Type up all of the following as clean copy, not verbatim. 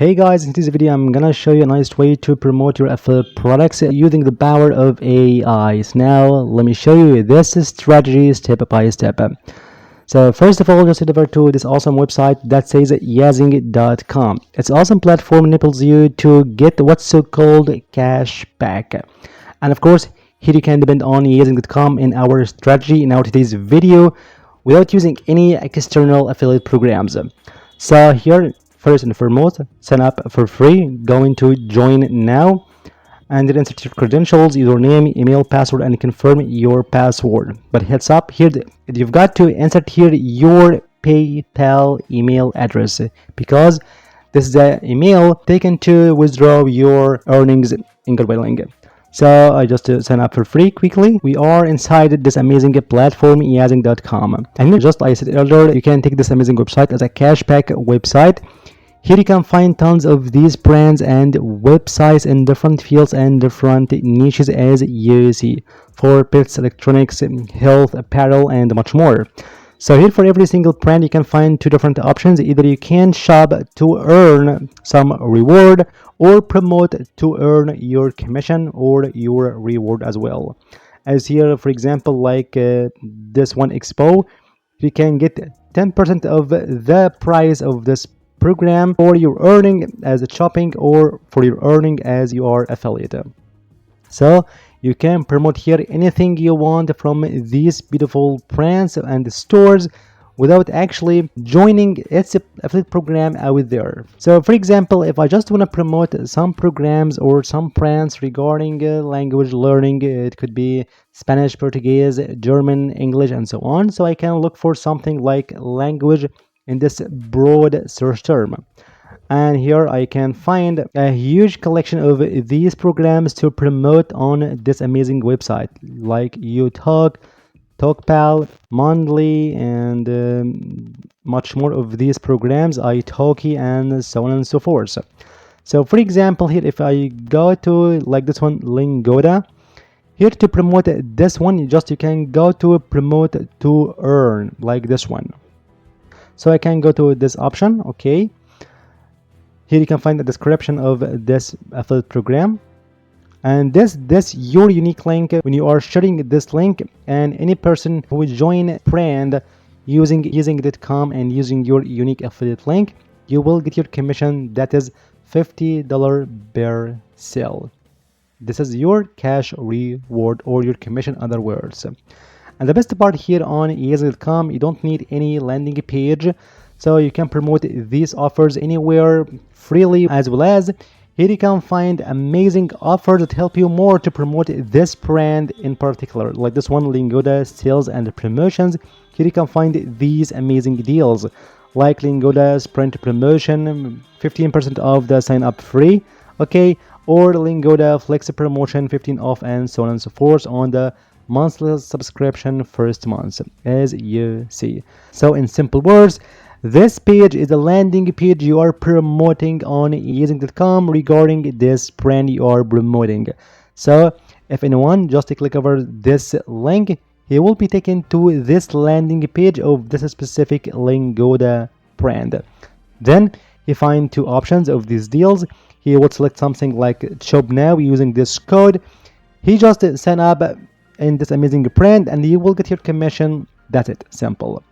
Hey guys, in this video I'm gonna show you a nice way to promote your affiliate products using the power of AI. So now let me show you this strategy step by step. So first of all, just head over to this awesome website that says yazing.com. It's an awesome platform enables you to get what's so called cash back. And of course, here you can depend on yazing.com in our strategy in our today's video without using any external affiliate programs. So here, first and foremost, sign up for free. Go into join now and then insert your credentials, username, email, password, and confirm your password. But heads up, here you've got to insert here your PayPal email address because this is the email taken to withdraw your earnings in Genspark. So I just sign up for free quickly. We are inside this amazing platform yazing.com, and just like I said earlier, you can take this amazing website as a cashback website. Here you can find tons of these brands and websites in different fields and different niches as you see, for pets, electronics, health, apparel, and much more. So here for every single brand you can find two different options. Either you can shop to earn some reward or promote to earn your commission or your reward as well. As here, for example, like this one Expo, you can get 10% of the price of this program for your earning as a shopping or for your earning as you are affiliate. So you can promote here anything you want from these beautiful brands and stores without actually joining its affiliate program out there. So for example, if I just want to promote some programs or some brands regarding language learning, it could be Spanish, Portuguese, German, English, and so on. So I can look for something like language in this broad search term. And here I can find a huge collection of these programs to promote on this amazing website, like UTalk, TalkPal, Mondly, and much more of these programs, italki, and so on and so forth. So for example, here if I go to like this one, Lingoda, here to promote this one, you can go to promote to earn, like this one. So I can go to this option, okay. Here you can find the description of this affiliate program, and this your unique link. When you are sharing this link, and any person who will join brand using yazing.com and using your unique affiliate link, you will get your commission, that is $50 per sale. This is your cash reward or your commission, in other words. And the best part here on yazing.com, you don't need any landing page, so you can promote these offers anywhere freely, as well as here you can find amazing offers that help you more to promote this brand in particular, like this one, Lingoda sales and promotions. Here you can find these amazing deals like Lingoda sprint promotion, 15% off the sign up free, okay, or Lingoda flex promotion, 15 off, and so on and so forth on the monthly subscription first month, as you see. So in simple words, this page is a landing page you are promoting on yazing.com regarding this brand you are promoting. So if anyone just click over this link, he will be taken to this landing page of this specific Lingoda brand. Then he find two options of these deals. He will select something like shop now using this code. He just sign up in this amazing brand and you will get your commission. That's it, simple.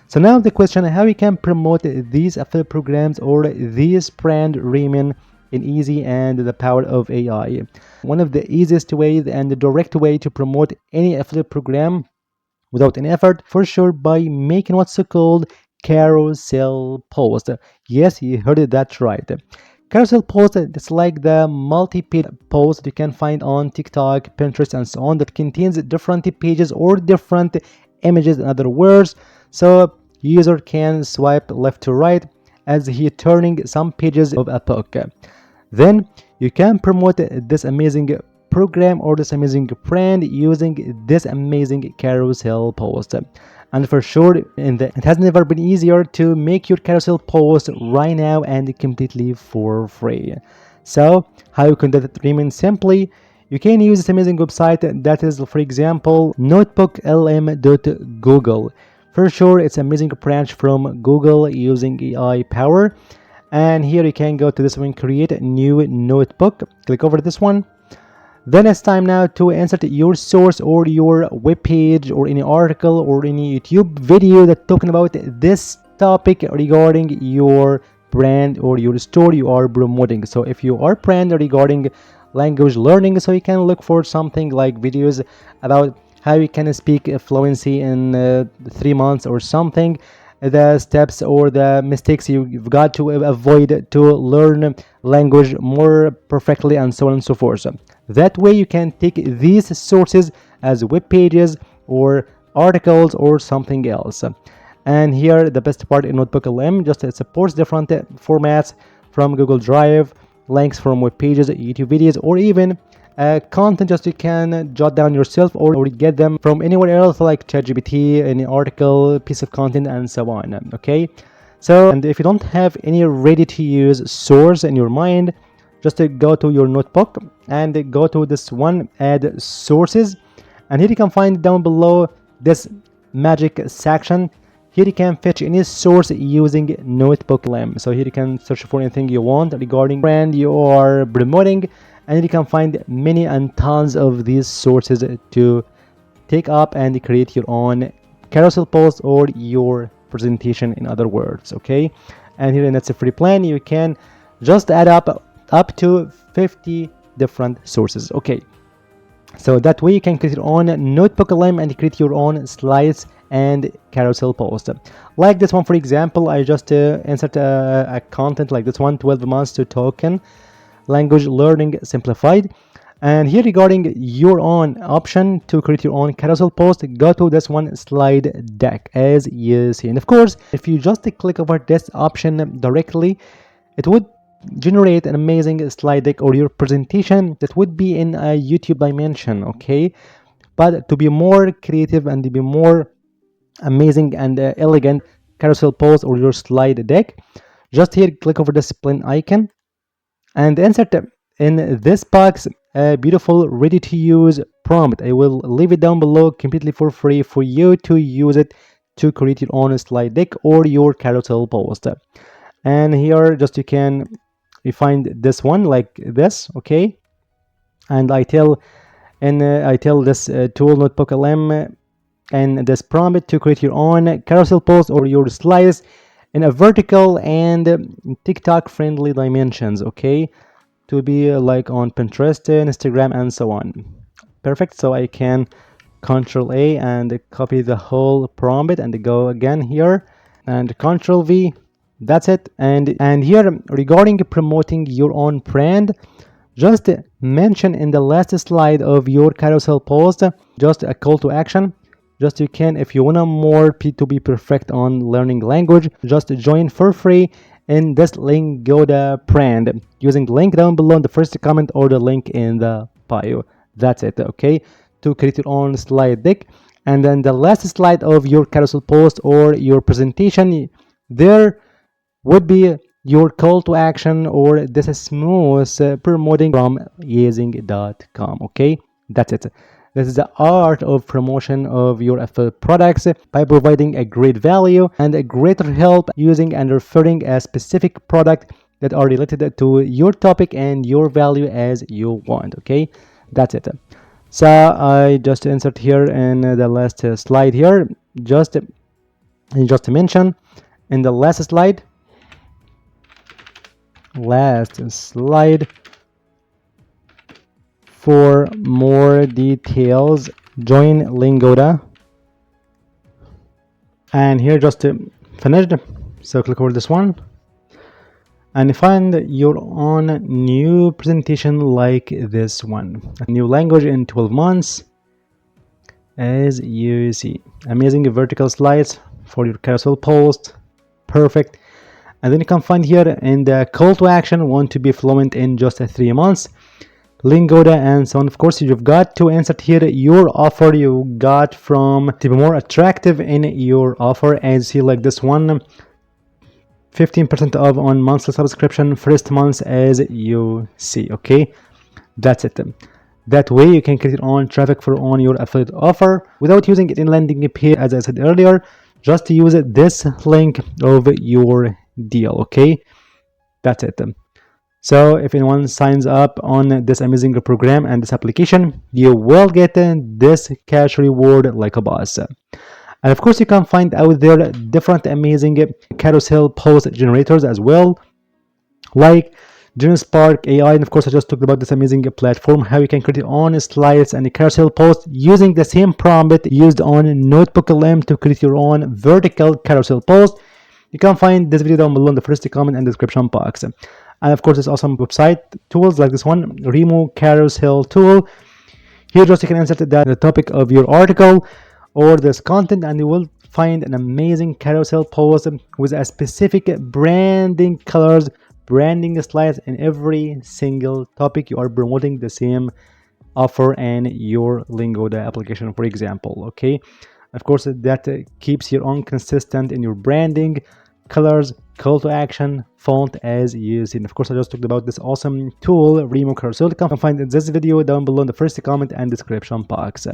So now the question, how you can promote these affiliate programs or these brand remain in easy and the power of AI. One of the easiest ways and the direct way to promote any affiliate program without any effort, for sure, by making what's called carousel post. Yes, you heard that right. Carousel post, it's like the multi-page post you can find on TikTok, Pinterest, and so on, that contains different pages or different images, in other words. So user can swipe left to right as he turning some pages of a book. Then you can promote this amazing program or this amazing brand using this amazing carousel post. And for sure, it has never been easier to make your carousel post right now and completely for free. So how you can do that remain simply, you can use this amazing website that is, for example, notebooklm.google. For sure, it's an amazing branch from Google using AI power. And here you can go to this one, create a new notebook, click over this one. Then it's time now to insert your source or your web page or any article or any YouTube video that's talking about this topic regarding your brand or your store you are promoting. So if you are brand regarding language learning, so you can look for something like videos about how you can speak fluency in 3 months or something, the steps or the mistakes you've got to avoid to learn language more perfectly, and so on and so forth. That way you can take these sources as web pages or articles or something else. And here the best part in Notebook LM, just it supports different formats from Google Drive, links from web pages, YouTube videos, or even content just you can jot down yourself or get them from anywhere else like ChatGPT, any article, piece of content, and so on. Okay, so and if you don't have any ready to use source in your mind, just go to your notebook and go to this one, add sources, and here you can find down below this magic section. Here you can fetch any source using Notebook LM. So here you can search for anything you want regarding brand you are promoting, and you can find many and tons of these sources to take up and create your own carousel post or your presentation, in other words. Okay, and here in that's a free plan, you can just add up to 50 different sources. Okay, so that way you can create your own Notebook LM and create your own slides and carousel post. Like this one, for example, I just insert a content like this one, 12 months to token language learning simplified. And here regarding your own option to create your own carousel post, go to this one, slide deck, as you see. And of course, if you just click over this option directly, it would generate an amazing slide deck or your presentation that would be in a YouTube dimension. Okay, but to be more creative and to be more amazing and elegant carousel post or your slide deck, just here click over the split icon and insert in this box a beautiful ready to use prompt. I will leave it down below completely for free for you to use it to create your own slide deck or your carousel post. And here just you find this one like this. Okay, and I tell this tool Notebook LM and this prompt to create your own carousel post or your slides in a vertical and TikTok friendly dimensions. Okay, to be like on Pinterest, Instagram, and so on. Perfect. So I can Control A and copy the whole prompt and go again here and Control V. That's it. And here regarding promoting your own brand, just mention in the last slide of your carousel post just a call to action. Just you can, if you want more to be perfect on learning language, just join for free in this Lingoda brand using the link down below in the first comment or the link in the bio. That's it. Okay, to create your own slide deck, and then the last slide of your carousel post or your presentation, there would be your call to action or this smooth promoting from easing.com. Okay, that's it. This is the art of promotion of your affiliate products by providing a great value and a greater help using and referring a specific product that are related to your topic and your value as you want. Okay, that's it. So I just insert here in the last slide here, just to mention in the last slide for more details, join Lingoda. And here just finished, so click over this one and find your own new presentation like this one, a new language in 12 months, as you see. Amazing vertical slides for your carousel post, perfect. And then you can find here in the call to action, want to be fluent in just 3 months, Lingoda, and so on. Of course, you've got to insert here your offer you got from to be more attractive in your offer, and see like this one, 15% off on monthly subscription first month, as you see. Okay, that's it. That way you can create your own traffic for on your affiliate offer without using it in landing page. As I said earlier, just use this link of your deal. Okay, That's it. So if anyone signs up on this amazing program and this application, you will get this cash reward like a boss. And of course, you can find out there different amazing carousel post generators as well, like Genspark AI. And of course, I just talked about this amazing platform, how you can create your own slides and carousel posts using the same prompt used on Notebook LM to create your own vertical carousel post. You can find this video down below in the first comment and description box. And of course, there's awesome website tools like this one, Remocarousel tool. Here just you can insert the topic of your article or this content, and you will find an amazing carousel post with a specific branding colors, branding slides in every single topic you are promoting the same offer and your lingo, the application, for example. Okay, of course that keeps your own consistent in your branding, colors, call to action, font as you see. And of course, I just talked about this awesome tool, Remocarousel. You can find this video down below in the first comment and description box.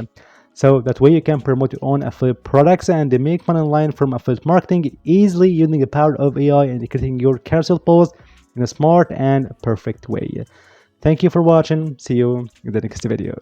So that way you can promote your own affiliate products and make money online from affiliate marketing easily using the power of AI and creating your carousel post in a smart and perfect way. Thank you for watching. See you in the next video.